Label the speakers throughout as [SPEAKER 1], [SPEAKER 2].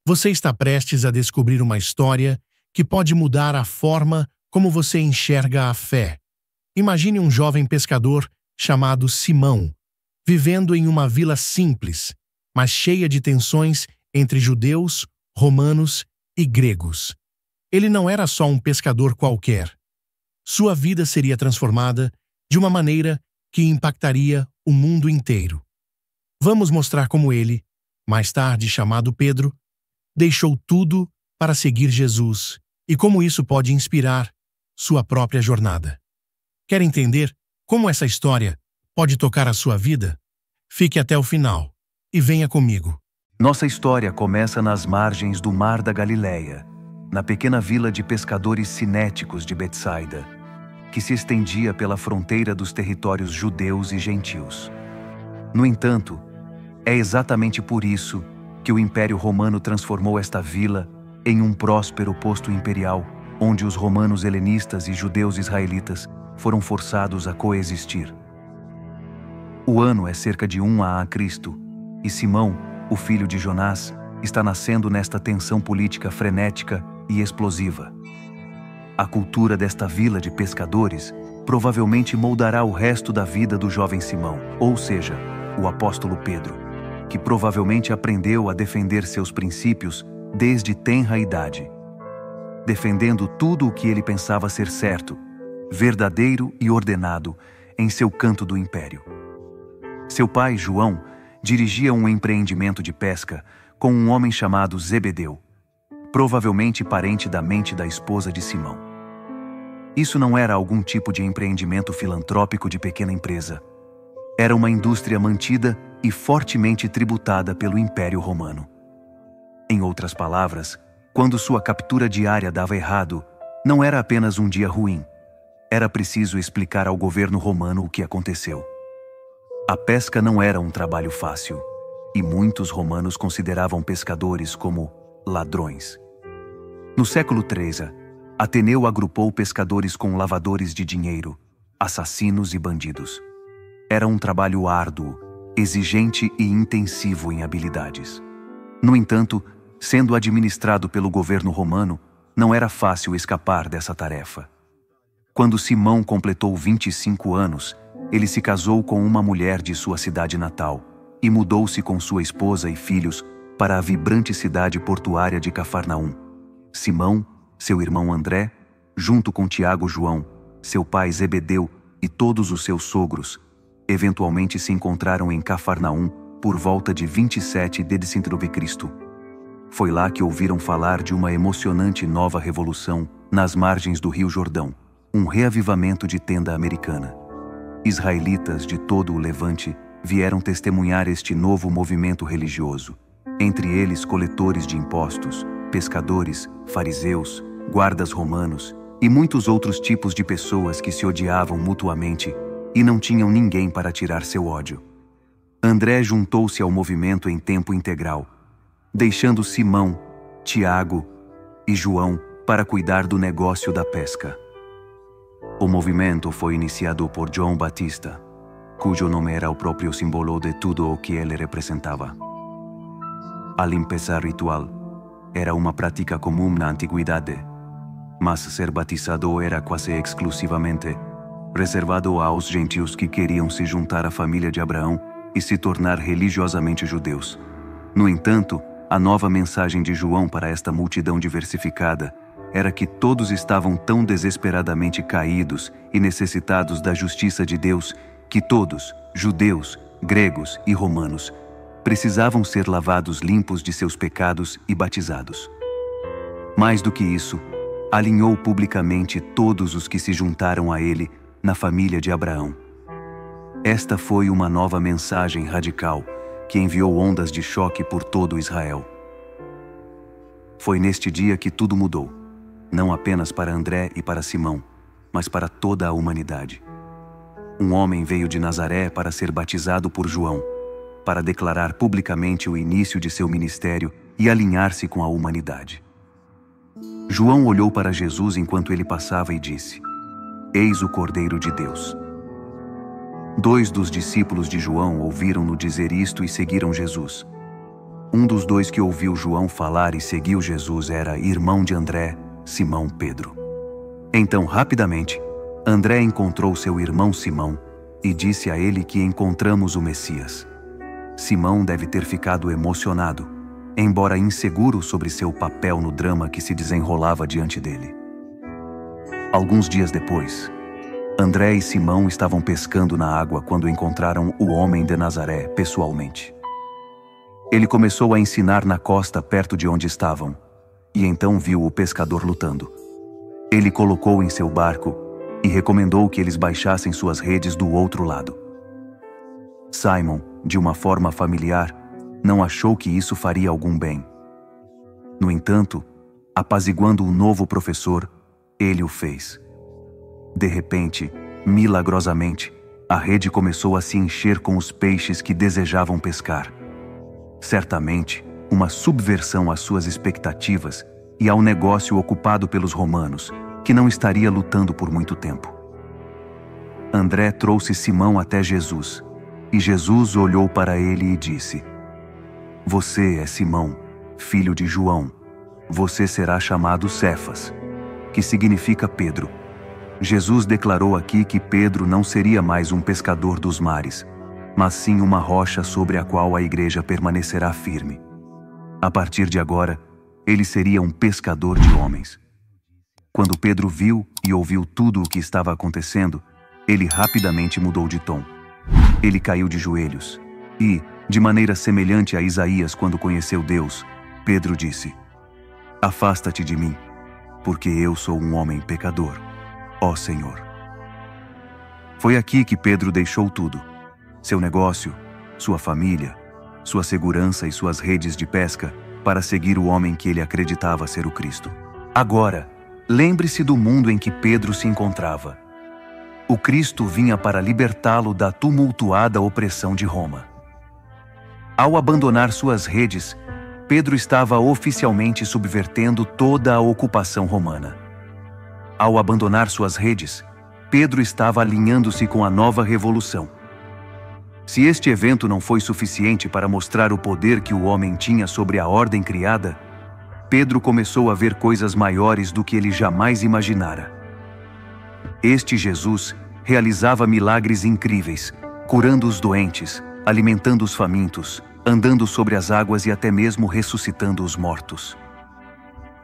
[SPEAKER 1] Você está prestes a descobrir uma história que pode mudar a forma como você enxerga a fé. Imagine um jovem pescador chamado Simão, vivendo em uma vila simples, mas cheia de tensões entre judeus, romanos e gregos. Ele não era só um pescador qualquer. Sua vida seria transformada de uma maneira que impactaria o mundo inteiro. Vamos mostrar como ele, mais tarde chamado Pedro, deixou tudo para seguir Jesus e como isso pode inspirar sua própria jornada. Quer entender como essa história pode tocar a sua vida? Fique até o final e venha comigo.
[SPEAKER 2] Nossa história começa nas margens do Mar da Galileia, na pequena vila de pescadores cinéticos de Betsaida, que se estendia pela fronteira dos territórios judeus e gentios. No entanto, é exatamente por isso que o Império Romano transformou esta vila em um próspero posto imperial, onde os romanos helenistas e judeus israelitas foram forçados a coexistir. O ano é cerca de 1 a.C., e Simão, o filho de Jonás, está nascendo nesta tensão política frenética e explosiva. A cultura desta vila de pescadores provavelmente moldará o resto da vida do jovem Simão, ou seja, o apóstolo Pedro, que provavelmente aprendeu a defender seus princípios desde tenra idade, defendendo tudo o que ele pensava ser certo, verdadeiro e ordenado em seu canto do império. Seu pai, João, dirigia um empreendimento de pesca com um homem chamado Zebedeu, provavelmente parente da mente da esposa de Simão. Isso não era algum tipo de empreendimento filantrópico de pequena empresa. Era uma indústria mantida e fortemente tributada pelo Império Romano. Em outras palavras, quando sua captura diária dava errado, não era apenas um dia ruim. Era preciso explicar ao governo romano o que aconteceu. A pesca não era um trabalho fácil, e muitos romanos consideravam pescadores como ladrões. No século III, Ateneu agrupou pescadores com lavadores de dinheiro, assassinos e bandidos. Era um trabalho árduo, exigente e intensivo em habilidades. No entanto, sendo administrado pelo governo romano, não era fácil escapar dessa tarefa. Quando Simão completou 25 anos, ele se casou com uma mulher de sua cidade natal e mudou-se com sua esposa e filhos para a vibrante cidade portuária de Cafarnaum. Simão, seu irmão André, junto com Tiago, João, seu pai Zebedeu e todos os seus sogros, eventualmente se encontraram em Cafarnaum por volta de 27 d.C. Foi lá que ouviram falar de uma emocionante nova revolução nas margens do Rio Jordão, um reavivamento de tenda americana. Israelitas de todo o Levante vieram testemunhar este novo movimento religioso, entre eles coletores de impostos, pescadores, fariseus, guardas romanos e muitos outros tipos de pessoas que se odiavam mutuamente e não tinham ninguém para tirar seu ódio. André juntou-se ao movimento em tempo integral, deixando Simão, Tiago e João para cuidar do negócio da pesca. O movimento foi iniciado por João Batista, cujo nome era o próprio símbolo de tudo o que ele representava. A limpeza ritual era uma prática comum na antiguidade, mas ser batizado era quase exclusivamente reservado aos gentios que queriam se juntar à família de Abraão e se tornar religiosamente judeus. No entanto, a nova mensagem de João para esta multidão diversificada era que todos estavam tão desesperadamente caídos e necessitados da justiça de Deus que todos, judeus, gregos e romanos, precisavam ser lavados limpos de seus pecados e batizados. Mais do que isso, alinhou publicamente todos os que se juntaram a ele na família de Abraão. Esta foi uma nova mensagem radical que enviou ondas de choque por todo Israel. Foi neste dia que tudo mudou, não apenas para André e para Simão, mas para toda a humanidade. Um homem veio de Nazaré para ser batizado por João, para declarar publicamente o início de seu ministério e alinhar-se com a humanidade. João olhou para Jesus enquanto ele passava e disse: "Eis o Cordeiro de Deus." 2 dos discípulos de João ouviram-no dizer isto e seguiram Jesus. Um dos dois que ouviu João falar e seguiu Jesus era irmão de André, Simão Pedro. Então, rapidamente, André encontrou seu irmão Simão e disse a ele que encontramos o Messias. Simão deve ter ficado emocionado, embora inseguro sobre seu papel no drama que se desenrolava diante dele. Alguns dias depois, André e Simão estavam pescando na água quando encontraram o homem de Nazaré pessoalmente. Ele começou a ensinar na costa perto de onde estavam, e então viu o pescador lutando. Ele colocou em seu barco e recomendou que eles baixassem suas redes do outro lado. Simon, de uma forma familiar, não achou que isso faria algum bem. No entanto, apaziguando o novo professor, ele o fez. De repente, milagrosamente, a rede começou a se encher com os peixes que desejavam pescar. Certamente, uma subversão às suas expectativas e ao negócio ocupado pelos romanos, que não estaria lutando por muito tempo. André trouxe Simão até Jesus, e Jesus olhou para ele e disse: "Você é Simão, filho de João. Você será chamado Cefas", que significa Pedro. Jesus declarou aqui que Pedro não seria mais um pescador dos mares, mas sim uma rocha sobre a qual a igreja permanecerá firme. A partir de agora, ele seria um pescador de homens. Quando Pedro viu e ouviu tudo o que estava acontecendo, ele rapidamente mudou de tom. Ele caiu de joelhos e, de maneira semelhante a Isaías quando conheceu Deus, Pedro disse: "Afasta-te de mim, porque eu sou um homem pecador, ó Senhor." Foi aqui que Pedro deixou tudo: seu negócio, sua família, sua segurança e suas redes de pesca, para seguir o homem que ele acreditava ser o Cristo. Agora, lembre-se do mundo em que Pedro se encontrava. O Cristo vinha para libertá-lo da tumultuada opressão de Roma. Ao abandonar suas redes, Pedro estava oficialmente subvertendo toda a ocupação romana. Ao abandonar suas redes, Pedro estava alinhando-se com a nova revolução. Se este evento não foi suficiente para mostrar o poder que o homem tinha sobre a ordem criada, Pedro começou a ver coisas maiores do que ele jamais imaginara. Este Jesus realizava milagres incríveis, curando os doentes, alimentando os famintos, andando sobre as águas e até mesmo ressuscitando os mortos.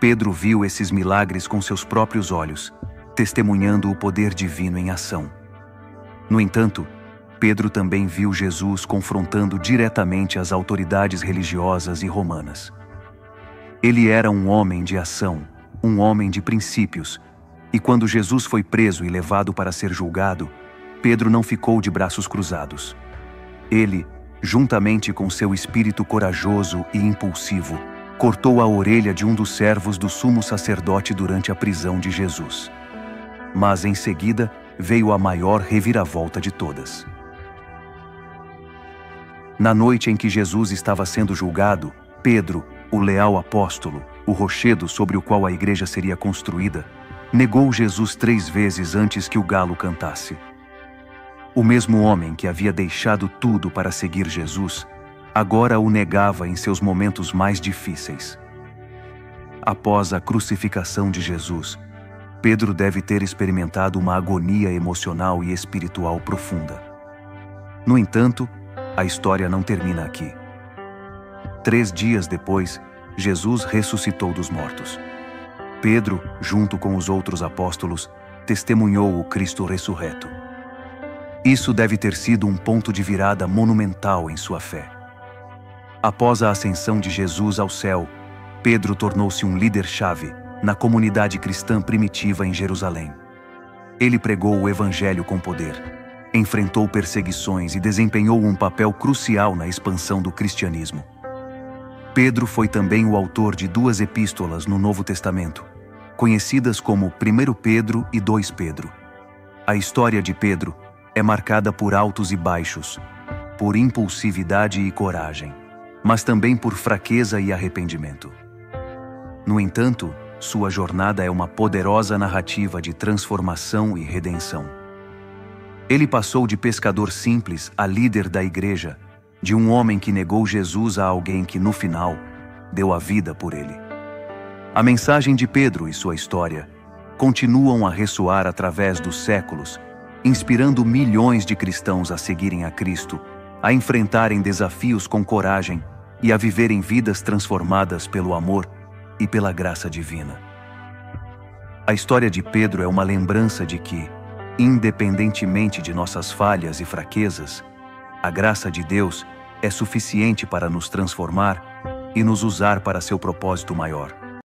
[SPEAKER 2] Pedro viu esses milagres com seus próprios olhos, testemunhando o poder divino em ação. No entanto, Pedro também viu Jesus confrontando diretamente as autoridades religiosas e romanas. Ele era um homem de ação, um homem de princípios, e quando Jesus foi preso e levado para ser julgado, Pedro não ficou de braços cruzados. Ele, juntamente com seu espírito corajoso e impulsivo, cortou a orelha de um dos servos do sumo sacerdote durante a prisão de Jesus. Mas em seguida veio a maior reviravolta de todas. Na noite em que Jesus estava sendo julgado, Pedro, o leal apóstolo, o rochedo sobre o qual a igreja seria construída, negou Jesus 3 vezes antes que o galo cantasse. O mesmo homem que havia deixado tudo para seguir Jesus, agora o negava em seus momentos mais difíceis. Após a crucificação de Jesus, Pedro deve ter experimentado uma agonia emocional e espiritual profunda. No entanto, a história não termina aqui. 3 dias depois, Jesus ressuscitou dos mortos. Pedro, junto com os outros apóstolos, testemunhou o Cristo ressurreto. Isso deve ter sido um ponto de virada monumental em sua fé. Após a ascensão de Jesus ao céu, Pedro tornou-se um líder-chave na comunidade cristã primitiva em Jerusalém. Ele pregou o Evangelho com poder, enfrentou perseguições e desempenhou um papel crucial na expansão do cristianismo. Pedro foi também o autor de 2 epístolas no Novo Testamento, conhecidas como 1 Pedro e 2 Pedro. A história de Pedro é marcada por altos e baixos, por impulsividade e coragem, mas também por fraqueza e arrependimento. No entanto, sua jornada é uma poderosa narrativa de transformação e redenção. Ele passou de pescador simples a líder da igreja, de um homem que negou Jesus a alguém que, no final, deu a vida por ele. A mensagem de Pedro e sua história continuam a ressoar através dos séculos, inspirando milhões de cristãos a seguirem a Cristo, a enfrentarem desafios com coragem e a viverem vidas transformadas pelo amor e pela graça divina. A história de Pedro é uma lembrança de que, independentemente de nossas falhas e fraquezas, a graça de Deus é suficiente para nos transformar e nos usar para seu propósito maior.